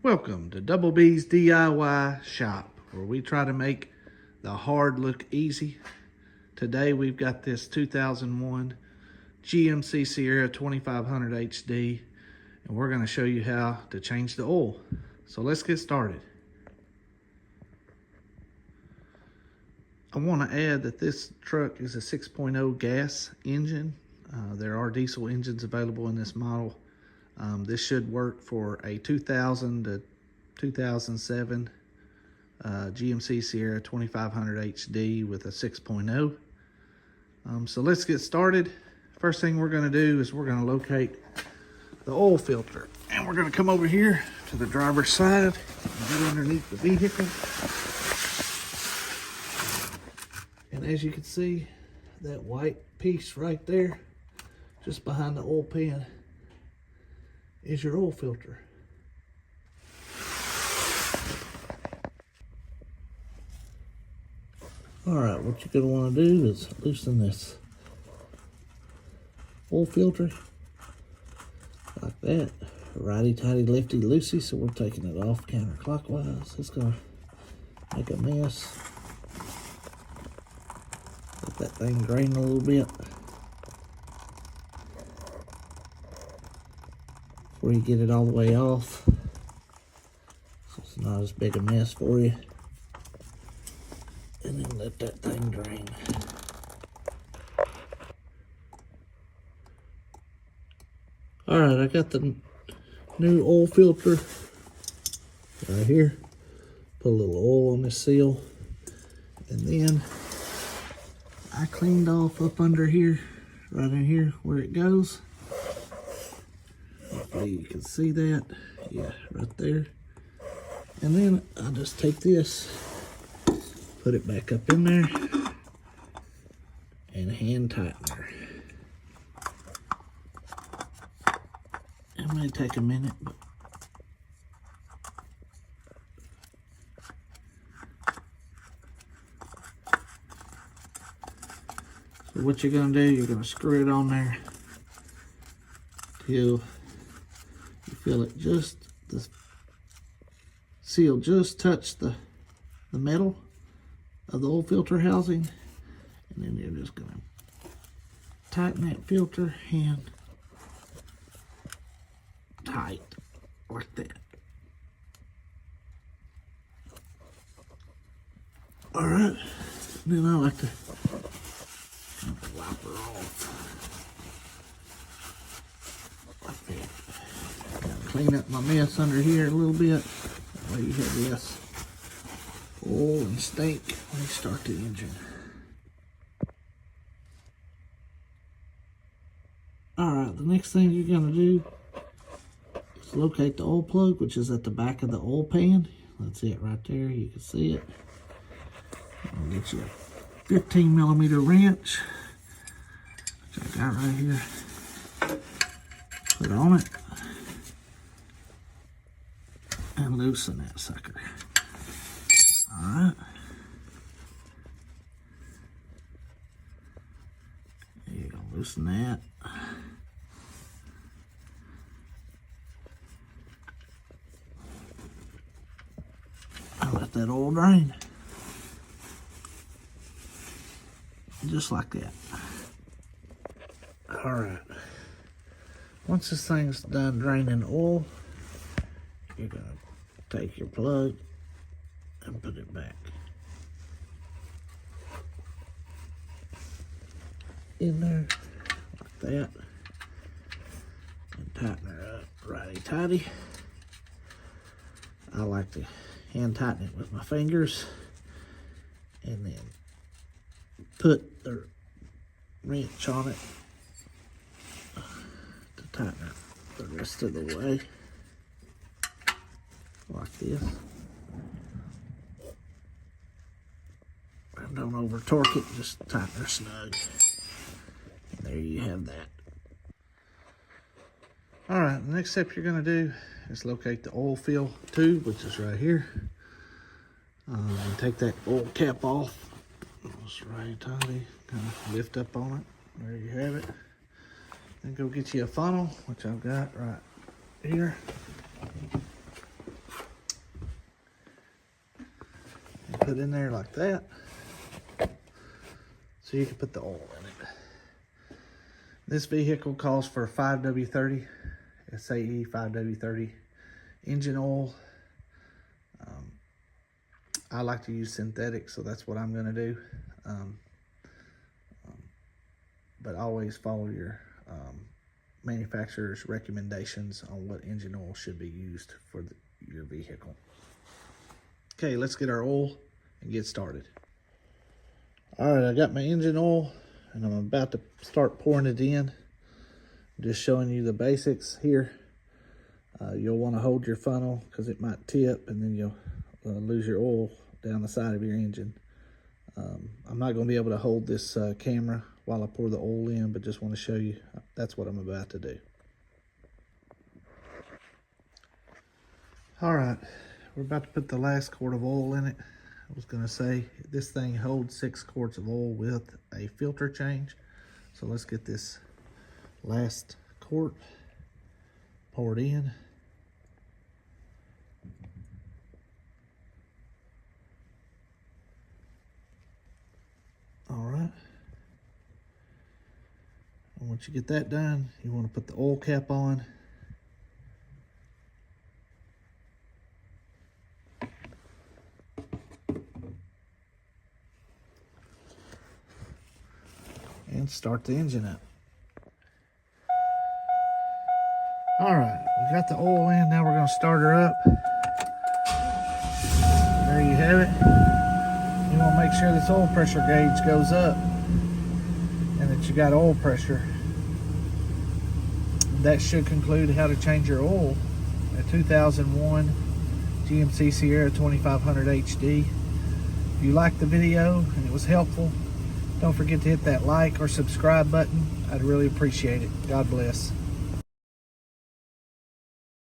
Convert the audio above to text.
Welcome to Double B's DIY shop, where we try to make the hard look easy. Today we've got this 2001 GMC Sierra 2500 HD, and we're going to show you how to change the oil. So let's get started. I want to add that this truck is a 6.0 gas engine. There are diesel engines available in this model. This should work for a 2000 to 2007 GMC Sierra 2500 HD with a 6.0. So let's get started. First thing we're going to do is we're going to locate the oil filter. And we're going to come over here to the driver's side and get underneath the vehicle. And as you can see, that white piece right there, just behind the oil pan, is your oil filter. Alright, what you're going to want to do is loosen this oil filter like that. Righty-tighty, lefty-loosey, so we're taking it off counterclockwise. It's going to make a mess. Let that thing drain a little bit before you get it all the way off, so it's not as big a mess for you. And then let that thing drain. Alright, I got the new oil filter right here. Put a little oil on this seal, and then I cleaned off up under here, right in here where it goes. Hopefully you can see that. Yeah, right there. And then I'll just take this, put it back up in there, and a hand tightener. It may take a minute, but so what you're going to do, you're going to screw it on there till you feel it just, the seal just touch the metal of the oil filter housing, and then you're just going to tighten that filter hand tight like that. All right, then I like to wipe her off like that. Gotta clean up my mess under here a little bit. That way you have less oil and stink when you start the engine. Alright, the next thing you're going to do is locate the oil plug, which is at the back of the oil pan. That's it right there. You can see it. I'll get you a 15mm wrench, which I got right here. Put on it and loosen that sucker. Alright. You're going to loosen that. I let that oil drain. Just like that. Alright. Once this thing's done draining oil, you're going to take your plug and put it back in there like that, and tighten her up righty-tighty. I like to hand tighten it with my fingers, and then put the wrench on it to tighten it the rest of the way like this. And don't over torque it, just tighten her snug. And there you have that. Alright, the next step you're going to do is locate the oil fill tube, which is right here. And take that oil cap off. Just right tighty, kind of lift up on it. There you have it. Then go get you a funnel, which I've got right here. put in there like that. So you can put the oil in it. This vehicle calls for 5W30, SAE 5W30 engine oil. I like to use synthetic, so that's what I'm gonna do. But always follow your manufacturer's recommendations on what engine oil should be used for your vehicle. Okay, let's get our oil and get started. All right, I got my engine oil and I'm about to start pouring it in. I'm just showing you the basics here. You'll want to hold your funnel because it might tip and then you'll lose your oil down the side of your engine. I'm not going to be able to hold this camera while I pour the oil in, but just want to show you that's what I'm about to do. All right, we're about to put the last quart of oil in it. I was going to say this thing holds 6 quarts of oil with a filter change. So let's get this last quart poured in. All right. And once you get that done, you want to put the oil cap on. And start the engine up. All right, we got the oil in. Now we're going to start her up. There you have it. You want to make sure this oil pressure gauge goes up and that you got oil pressure. That should conclude how to change your oil. A 2001 GMC Sierra 2500 HD. If you liked the video and it was helpful, don't forget to hit that like or subscribe button. I'd really appreciate it. God bless.